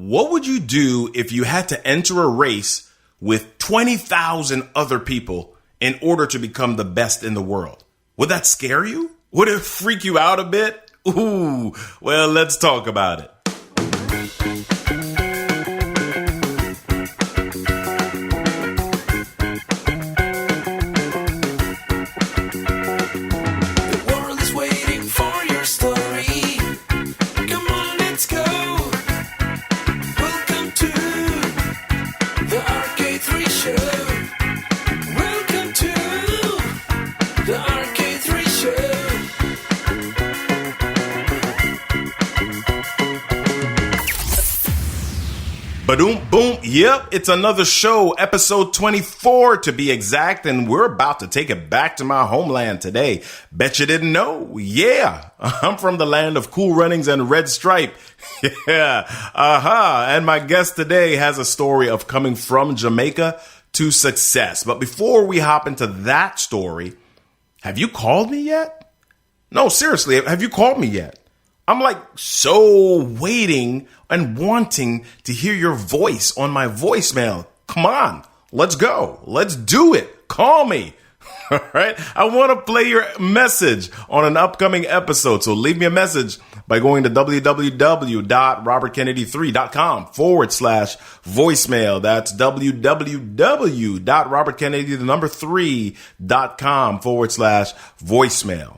what would you do if you had to enter a race with 20,000 other people in order to become the best in the world? Would that scare you? Would it freak you out a bit? Ooh, well, let's talk about it. Boom, boom. Yep, it's another show, episode 24 to be exact, and we're about to take it back to my homeland today. Bet you didn't know? Yeah, I'm from the land of Cool Runnings and Red Stripe. Yeah, And my guest today has a story of coming from Jamaica to success. But before we hop into that story, have you called me yet? No, seriously, have you called me yet? I'm like so waiting and wanting to hear your voice on my voicemail. Come on, let's go. Let's do it. Call me. All right. I want to play your message on an upcoming episode. So leave me a message by going to www.robertkennedy3.com/voicemail. That's www.robertkennedy3.com/voicemail.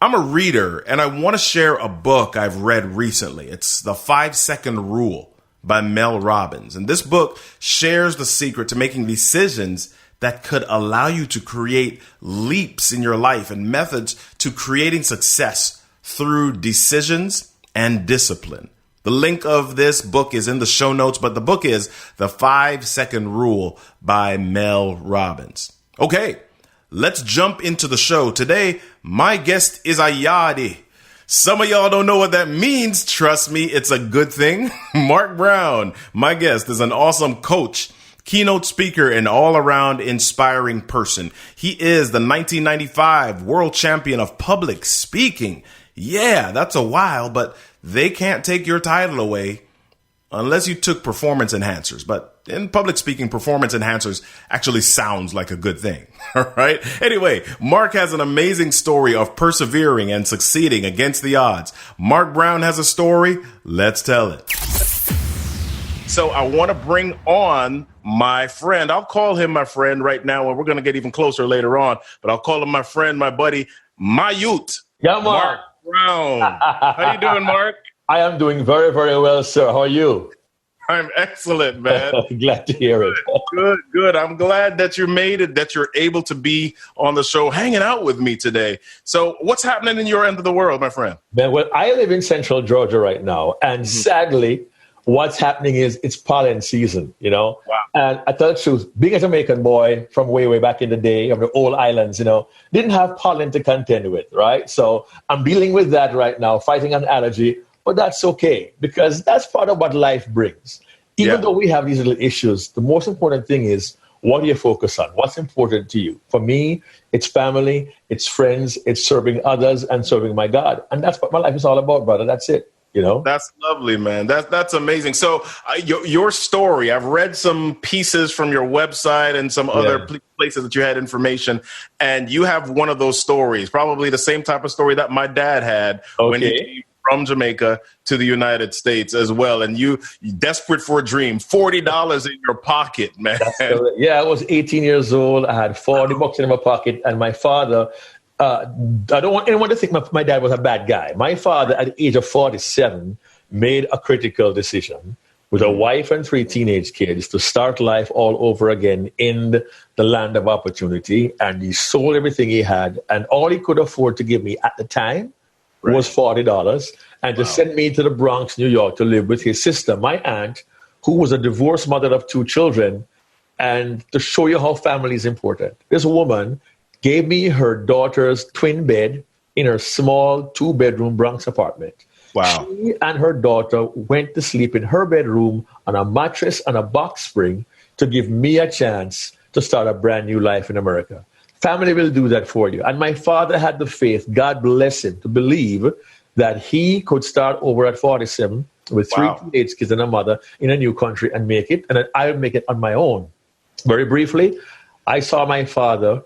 I'm a reader, and I want to share a book I've read recently. It's The 5-Second Rule by Mel Robbins. And this book shares the secret to making decisions that could allow you to create leaps in your life and methods to creating success through decisions and discipline. The link of this book is in the show notes, but the book is The 5-Second Rule by Mel Robbins. Okay. Let's jump into the show. Today, my guest is a yardie. Some of y'all don't know what that means. Trust me, it's a good thing. Mark Brown, my guest, is an awesome coach, keynote speaker, and all-around inspiring person. He is the 1995 world champion of public speaking. Yeah, that's a while, but they can't take your title away unless you took performance enhancers. But in public speaking, performance enhancers actually sounds like a good thing. All right. Anyway, Mark has an amazing story of persevering and succeeding against the odds. Mark Brown has a story. Let's tell it. So I want to bring on my friend. I'll call him my friend right now, and we're going to get even closer later on. But I'll call him my friend, my buddy, my youth. Yeah, Mark Brown. How you doing, Mark? I am doing very, very well, sir. How are you? I'm excellent, man. Glad to hear it. Good. I'm glad that you made it, that you're able to be on the show hanging out with me today. So what's happening in your end of the world, my friend? Man, well, I live in Central Georgia right now. And sadly, what's happening is it's pollen season, you know. Wow. And I tell the truth, being a Jamaican boy from way back in the day, of the old islands, you know, didn't have pollen to contend with, right? So I'm dealing with that right now, fighting an allergy. But that's okay, because that's part of what life brings. Even though we have these little issues, the most important thing is, what do you focus on? What's important to you? For me, it's family, it's friends, it's serving others and serving my God. And that's what my life is all about, brother. That's it. You know, that's lovely, man. That's amazing. So your story, I've read some pieces from your website and some other places that you had information, and you have one of those stories, probably the same type of story that my dad had when he came from Jamaica to the United States as well. And you desperate for a dream, $40 in your pocket, man. Yeah, I was 18 years old. I had $40 in my pocket. And my father, I don't want anyone to think my dad was a bad guy. My father, at the age of 47, made a critical decision with a wife and 3 teenage kids to start life all over again in the land of opportunity. And he sold everything he had. And all he could afford to give me at the time was $40, and to send me to the Bronx, New York, to live with his sister, my aunt, who was a divorced mother of 2 children, and to show you how family is important. This woman gave me her daughter's twin bed in her small 2-bedroom Bronx apartment. Wow. She and her daughter went to sleep in her bedroom on a mattress and a box spring to give me a chance to start a brand new life in America. Family will do that for you. And my father had the faith, God bless him, to believe that he could start over at 47 with three teenage kids and a mother in a new country and make it, and then I'll make it on my own. Very briefly, I saw my father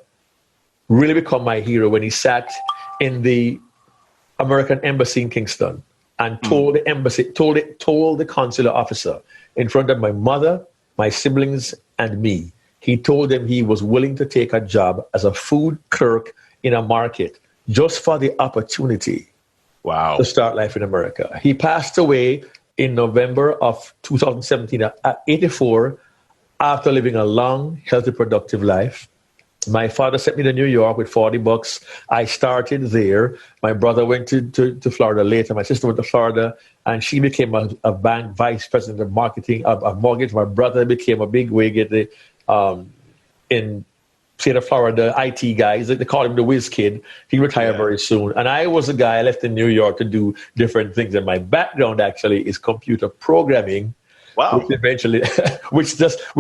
really become my hero when he sat in the American embassy in Kingston and told the consular officer in front of my mother, my siblings, and me. He told them he was willing to take a job as a food clerk in a market just for the opportunity to start life in America. He passed away in November of 2017 at 84 after living a long, healthy, productive life. My father sent me to New York with $40. I started there. My brother went to Florida later. My sister went to Florida, and she became a bank vice president of marketing of mortgage. My brother became a big wig at the in state of Florida, IT guys. They call him the whiz kid. He retired very soon. And I was a guy I left in New York to do different things. And my background actually is computer programming. Wow. Which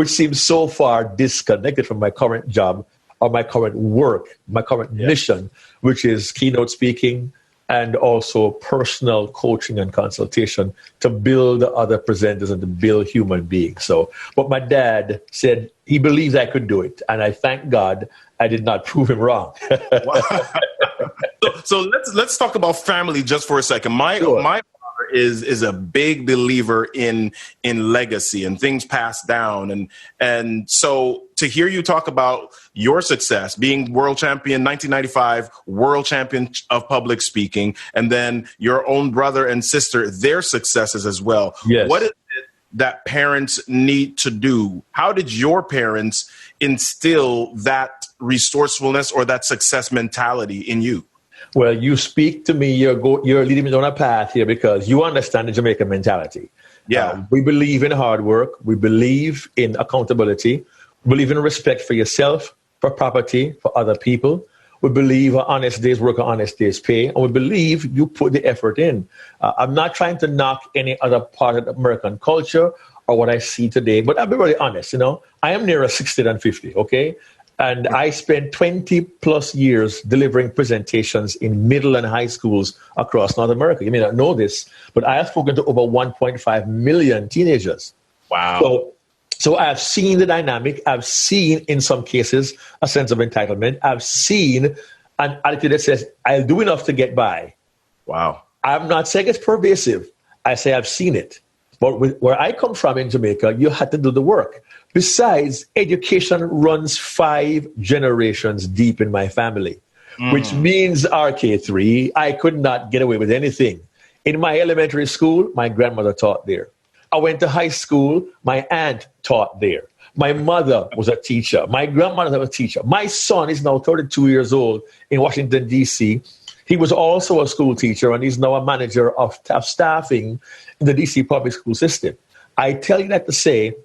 seems so far disconnected from my current job or my current work, my current mission, which is keynote speaking and also personal coaching and consultation to build other presenters and to build human beings. So, but my dad said he believes I could do it. And I thank God I did not prove him wrong. So let's talk about family just for a second. My father is a big believer in legacy and things passed down. And so to hear you talk about your success, being world champion, 1995, world champion of public speaking, and then your own brother and sister, their successes as well. Yes. What is it that parents need to do? How did your parents instill that resourcefulness or that success mentality in you? Well, you speak to me, you're leading me down a path here because you understand the Jamaican mentality. Yeah. We believe in hard work. We believe in accountability. We believe in respect for yourself, for property, for other people. We believe an honest day's work, an honest day's pay. And we believe you put the effort in. I'm not trying to knock any other part of American culture or what I see today, but I'll be really honest, I am nearer 60 than 50, okay? And I spent 20 plus years delivering presentations in middle and high schools across North America. You may not know this, but I have spoken to over 1.5 million teenagers. Wow. So I've seen the dynamic. I've seen, in some cases, a sense of entitlement. I've seen an attitude that says, I'll do enough to get by. Wow. I'm not saying it's pervasive. I say I've seen it. But where I come from in Jamaica, you had to do the work. Besides, education runs 5 generations deep in my family, which means RK3, I could not get away with anything. In my elementary school, my grandmother taught there. I went to high school, my aunt taught there. My mother was a teacher. My grandmother was a teacher. My son is now 32 years old in Washington, D.C. He was also a school teacher, and he's now a manager of staffing in the D.C. public school system. I tell you that to say,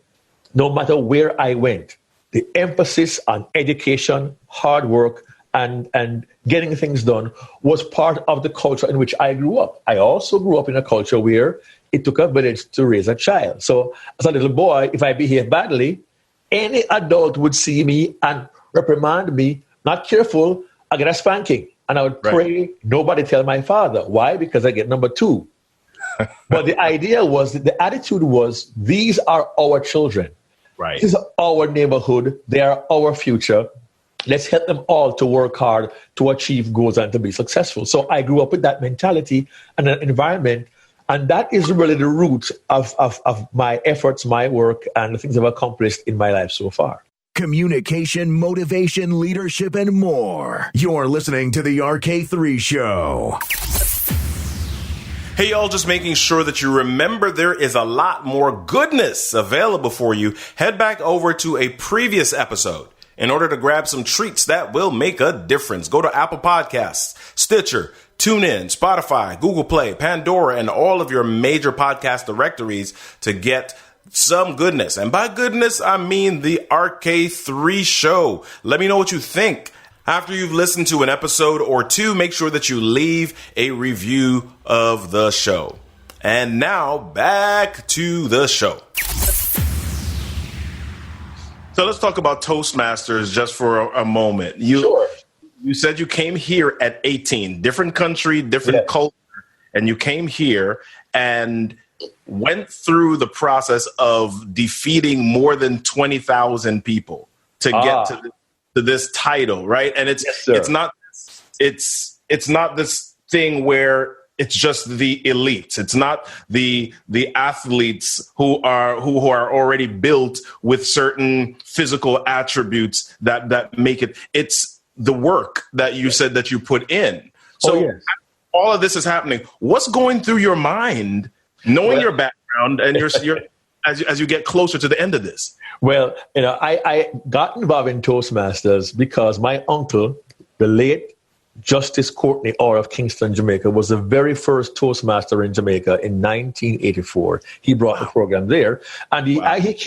no matter where I went, the emphasis on education, hard work, and getting things done was part of the culture in which I grew up. I also grew up in a culture where it took a village to raise a child. So as a little boy, if I behaved badly, any adult would see me and reprimand me, not careful, I get a spanking. And I would pray, nobody tell my father. Why? Because I get number 2. But the idea was, the attitude was, these are our children. Right. This is our neighborhood. They are our future. Let's help them all to work hard to achieve goals and to be successful. So I grew up with that mentality and an environment. And that is really the root of my efforts, my work, and the things I've accomplished in my life so far. Communication, motivation, leadership, and more. You're listening to the RK3 Show. Hey, y'all, just making sure that you remember there is a lot more goodness available for you. Head back over to a previous episode in order to grab some treats that will make a difference. Go to Apple Podcasts, Stitcher, TuneIn, Spotify, Google Play, Pandora, and all of your major podcast directories to get some goodness. And by goodness, I mean the RK3 Show. Let me know what you think. After you've listened to an episode or two, make sure that you leave a review of the show. And now back to the show. So let's talk about Toastmasters just for a moment. Sure. You said you came here at 18, different country, different culture, and you came here and went through the process of defeating more than 20,000 people to get to this title, right? And it's not this thing where it's just the elites. It's not the athletes who are already built with certain physical attributes that make it. It's the work that you said that you put in. So all of this is happening. What's going through your mind, knowing your background and your as you get closer to the end of this? Well, I got involved in Toastmasters because my uncle, the late Justice Courtney Orr of Kingston, Jamaica, was the very first Toastmaster in Jamaica in 1984. He brought the program there. And he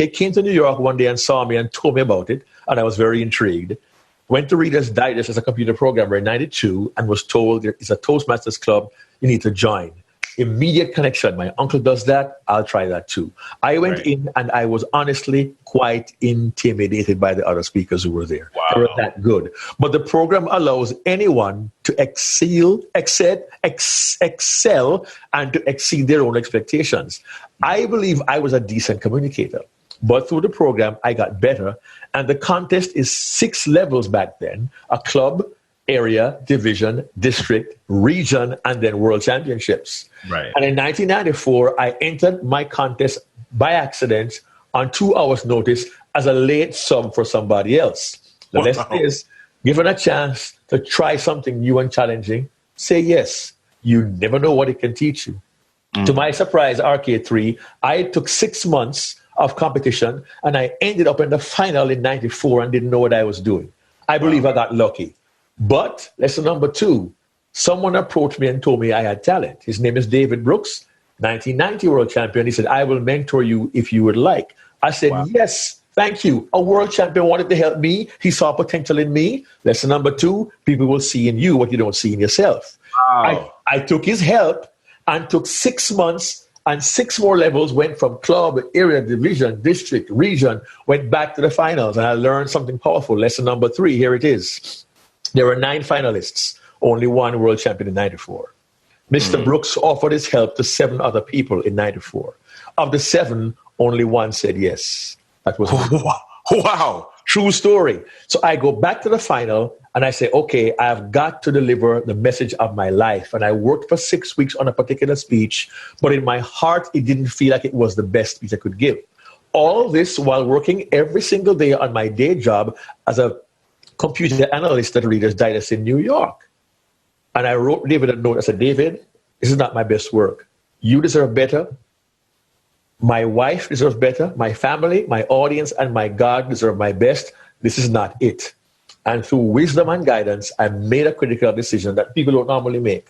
came to New York one day and saw me and told me about it. And I was very intrigued. Went to Reader's Digest as a computer programmer in 92 and was told there is a Toastmasters club, you need to join. Immediate connection. My uncle does that. I'll try that too. I went in and I was honestly quite intimidated by the other speakers who were there. Wow. They were that good. But the program allows anyone to excel and to exceed their own expectations. I believe I was a decent communicator. But through the program, I got better. And the contest is 6 levels back then: a club, area, division, district, region, and then world championships. Right. And in 1994, I entered my contest by accident on 2 hours' notice as a late sub for somebody else. The lesson is, given a chance to try something new and challenging, say yes. You never know what it can teach you. To my surprise, RK3, I took 6 months of competition, and I ended up in the final in 94 and didn't know what I was doing. I believe I got lucky. But lesson number 2, someone approached me and told me I had talent. His name is David Brooks, 1990 world champion. He said, I will mentor you if you would like. I said, yes, thank you. A world champion wanted to help me. He saw potential in me. Lesson number 2, people will see in you what you don't see in yourself. Wow. I took his help and took 6 months and 6 more levels, went from club, area, division, district, region, went back to the finals, and I learned something powerful. Lesson number 3, here it is. There were 9 finalists, only 1 world champion in 94. Mr. Brooks offered his help to 7 other people in 94. Of the 7, only 1 said yes. That was wow. True story. So I go back to the final and I say, okay, I've got to deliver the message of my life. And I worked for 6 weeks on a particular speech, but in my heart, it didn't feel like it was the best speech I could give. All this while working every single day on my day job as a computer analyst at Reader's Digest in New York. And I wrote David a note. I said, David, this is not my best work. You deserve better. My wife deserves better. My family, my audience, and my God deserve my best. This is not it. And through wisdom and guidance, I made a critical decision that people don't normally make.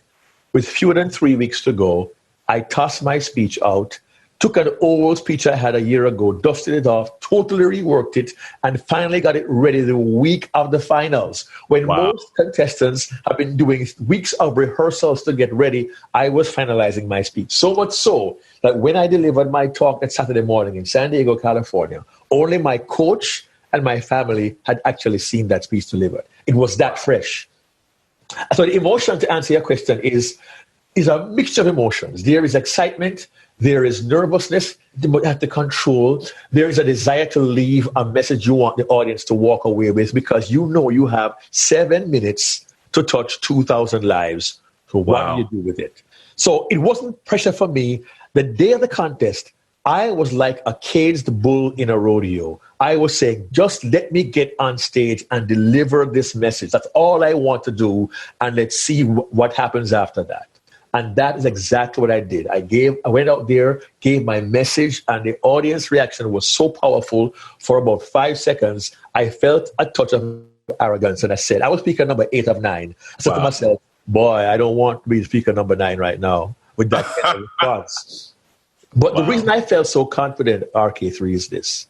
With fewer than 3 weeks to go, I tossed my speech out, took an old speech I had a year ago, dusted it off, totally reworked it, and finally got it ready the week of the finals. When most contestants have been doing weeks of rehearsals to get ready, I was finalizing my speech. So much so that when I delivered my talk that Saturday morning in San Diego, California, only my coach and my family had actually seen that speech delivered. It was that fresh. So the emotion, to answer your question, is a mixture of emotions. There is excitement. There is nervousness that you have to control. There is a desire to leave a message you want the audience to walk away with because you know you have 7 minutes to touch 2,000 lives. So what do you do with it? So it wasn't pressure for me. The day of the contest, I was like a caged bull in a rodeo. I was saying, just let me get on stage and deliver this message. That's all I want to do. And let's see what happens after that. And that is exactly what I did. I went out there, gave my message, and the audience reaction was so powerful. For about 5 seconds, I felt a touch of arrogance. And I said, I was speaker number 8 of 9. I said to myself, boy, I don't want to be speaker number 9 right now with that kind of response. But the reason I felt so confident, RK3, is this.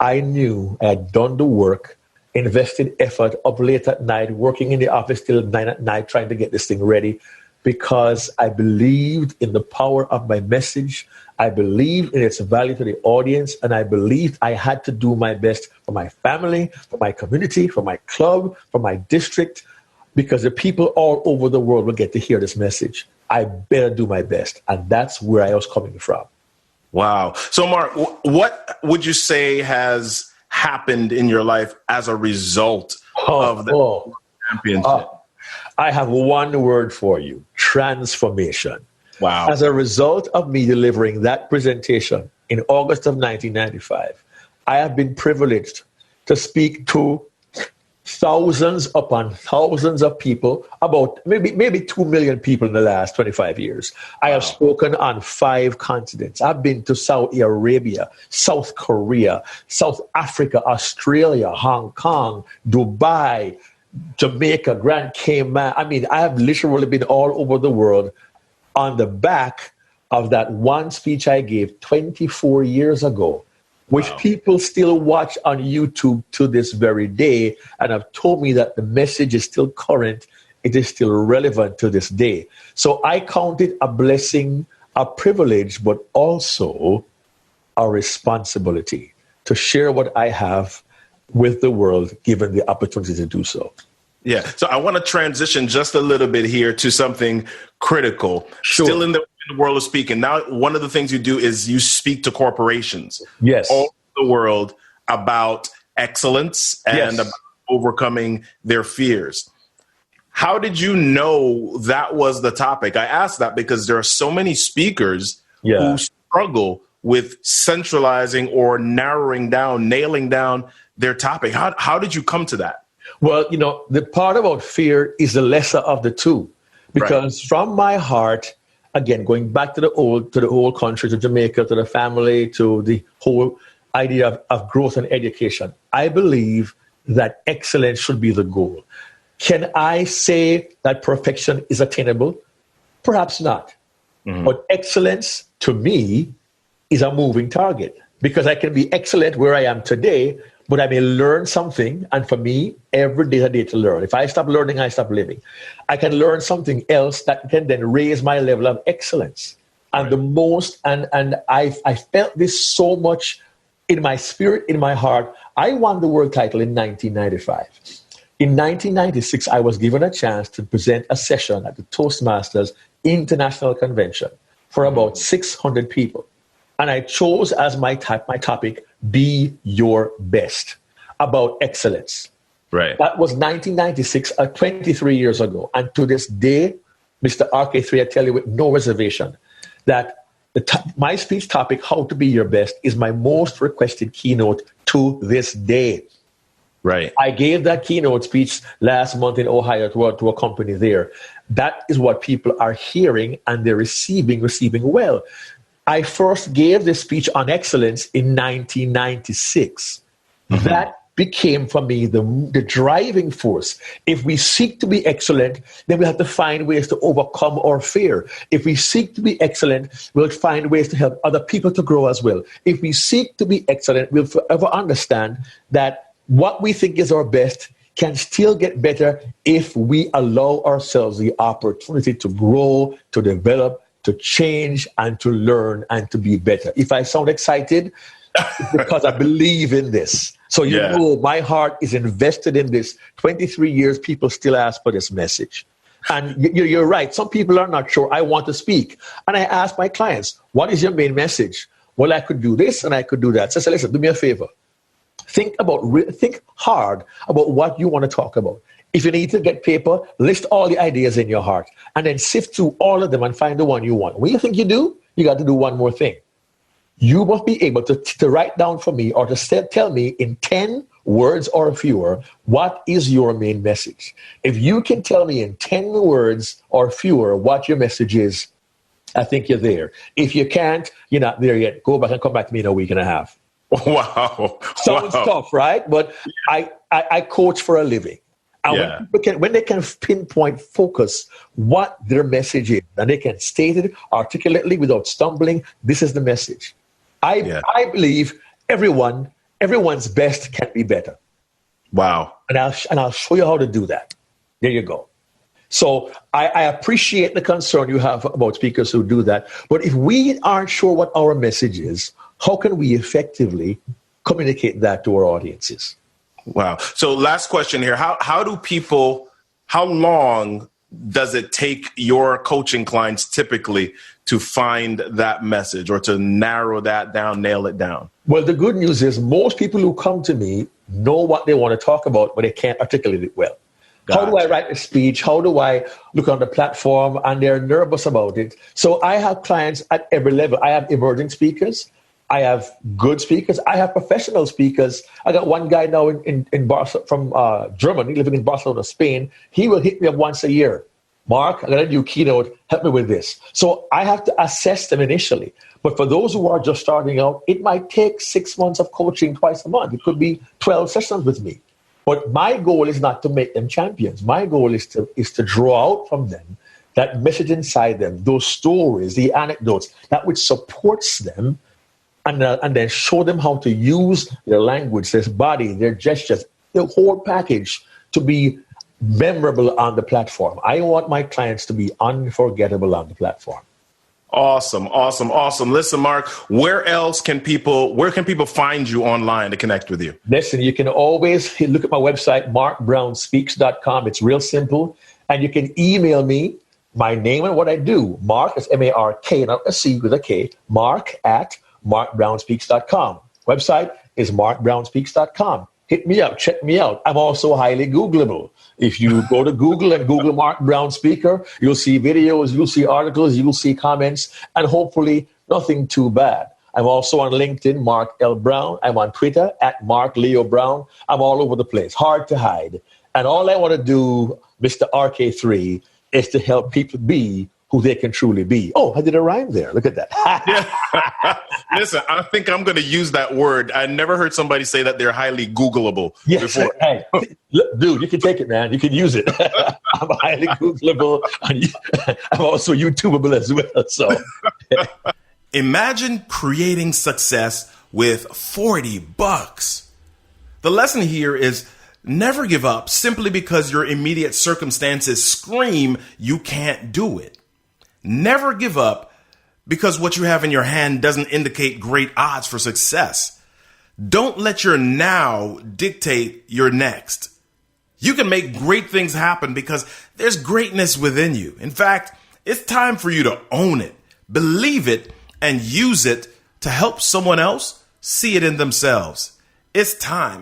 I knew I had done the work, invested effort up late at night, working in the office till 9 at night, trying to get this thing ready, because I believed in the power of my message. I believed in its value to the audience, and I believed I had to do my best for my family, for my community, for my club, for my district, because the people all over the world will get to hear this message. I better do my best. And that's where I was coming from. Wow. So, Mark, what would you say has happened in your life as a result of the championship? I have one word for you: transformation. Wow. As a result of me delivering that presentation in August of 1995, I have been privileged to speak to thousands upon thousands of people, about maybe 2 million people in the last 25 years. I have spoken on 5 continents. I've been to Saudi Arabia, South Korea, South Africa, Australia, Hong Kong, Dubai, Jamaica, Grand Cayman. I mean, I have literally been all over the world on the back of that one speech I gave 24 years ago, which people still watch on YouTube to this very day, and have told me that the message is still current, it is still relevant to this day. So I count it a blessing, a privilege, but also a responsibility to share what I have with the world, given the opportunity to do so. Yeah. So I want to transition just a little bit here to something critical. Sure. Still in the world of speaking. Now, one of the things you do is you speak to corporations all over the world about excellence and about overcoming their fears. How did you know that was the topic? I asked that because there are so many speakers who struggle with centralizing or narrowing down, nailing down their topic. How did you come to that? Well, you know, the part about fear is the lesser of the two, because from my heart, again, going back to the old country, to Jamaica, to the family, to the whole idea of growth and education, I believe that excellence should be the goal. Can I say that perfection is attainable? Perhaps not. Mm-hmm. But excellence, to me, is a moving target, because I can be excellent where I am today, but I may learn something. And for me, every day is a day to learn. If I stop learning, I stop living. I can learn something else that can then raise my level of excellence. And the most, and I felt this so much in my spirit, in my heart. I won the world title in 1995. In 1996, I was given a chance to present a session at the Toastmasters International Convention for about 600 people. And I chose as my topic, Be Your Best, about excellence. Right. That was 1996, 23 years ago. And to this day, Mr. RK3, I tell you with no reservation that my speech topic, How to Be Your Best, is my most requested keynote to this day. Right. I gave that keynote speech last month in Ohio to a company there. That is what people are hearing, and they're receiving well. I first gave this speech on excellence in 1996. Mm-hmm. That became for me the driving force. If we seek to be excellent, then we have to find ways to overcome our fear. If we seek to be excellent, we'll find ways to help other people to grow as well. If we seek to be excellent, we'll forever understand that what we think is our best can still get better if we allow ourselves the opportunity to grow, to develop, to change, and to learn, and to be better. If I sound excited, it's because I believe in this. So you know my heart is invested in this. 23 years, people still ask for this message. And you're right. Some people are not sure. I want to speak. And I ask my clients, what is your main message? Well, I could do this and I could do that. So I say, listen, do me a favor. Think hard about what you want to talk about. If you need to get paper, list all the ideas in your heart and then sift through all of them and find the one you want. When you think you do, you got to do one more thing. You must be able to write down for me or to tell me in 10 words or fewer, what is your main message? If you can tell me in 10 words or fewer what your message is, I think you're there. If you can't, you're not there yet. Go back and come back to me in a week and a half. Wow. Sounds tough, right? But I coach for a living. And when they can pinpoint, focus what their message is, and they can state it articulately without stumbling, this is the message. I believe everyone's best can be better. Wow. And I'll show you how to do that. There you go. So I appreciate the concern you have about speakers who do that. But if we aren't sure what our message is, how can we effectively communicate that to our audiences? Wow. So last question here. How long does it take your coaching clients typically to find that message or to narrow that down, nail it down? Well, the good news is most people who come to me know what they want to talk about, but they can't articulate it well. Gotcha. How do I write a speech? How do I look on the platform? And they're nervous about it. So I have clients at every level. I have emerging speakers. I have good speakers. I have professional speakers. I got one guy now from Germany, living in Barcelona, Spain. He will hit me up once a year. Mark, I got a new keynote. Help me with this. So I have to assess them initially. But for those who are just starting out, it might take 6 months of coaching twice a month. It could be 12 sessions with me. But my goal is not to make them champions. My goal is to draw out from them that message inside them, those stories, the anecdotes, that which supports them, and then show them how to use their language, their body, their gestures, the whole package to be memorable on the platform. I want my clients to be unforgettable on the platform. Awesome. Listen, Mark, where can people find you online to connect with you? Listen, you can always look at my website, markbrownspeaks.com. It's real simple. And you can email me my name and what I do. Mark is M-A-R-K, not a C, with a K. Mark at markbrownspeaks.com. Website is markbrownspeaks.com. Hit me up. Check me out. I'm also highly Googleable. If you go to Google and Google Mark Brown Speaker, you'll see videos, you'll see articles, you'll see comments, and hopefully nothing too bad. I'm also on LinkedIn, Mark L. Brown. I'm on Twitter, at Mark Leo Brown. I'm all over the place. Hard to hide. And all I want to do, Mr. RK3, is to help people be who they can truly be. Oh, I did a rhyme there. Look at that. Yeah. Listen, I think I'm going to use that word. I never heard somebody say that they're highly Googleable before. Hey, look, dude, you can take it, man. You can use it. I'm highly Googleable. I'm also YouTubeable as well. So, imagine creating success with $40. The lesson here is never give up simply because your immediate circumstances scream you can't do it. Never give up because what you have in your hand doesn't indicate great odds for success. Don't let your now dictate your next. You can make great things happen because there's greatness within you. In fact, it's time for you to own it, believe it, and use it to help someone else see it in themselves. It's time.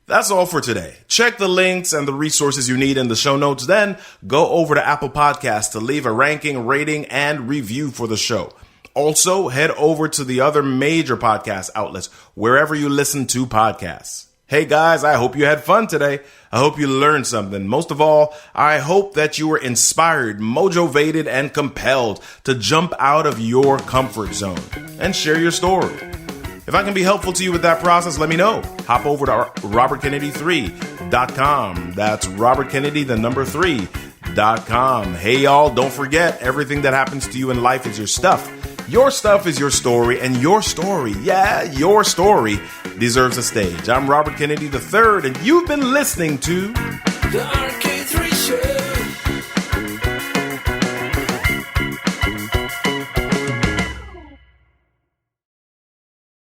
That's all for today. Check the links and the resources you need in the show notes. Then go over to Apple Podcasts to leave a ranking, rating, and review for the show. Also, head over to the other major podcast outlets wherever you listen to podcasts. Hey guys, I hope you had fun today. I hope you learned something. Most of all, I hope that you were inspired, motivated, and compelled to jump out of your comfort zone and share your story. If I can be helpful to you with that process, let me know. Hop over to robertkennedy3.com. That's robertkennedy3.com. Hey, y'all, don't forget, everything that happens to you in life is your stuff. Your stuff is your story, and your story, your story deserves a stage. I'm Robert Kennedy III, and you've been listening to The RK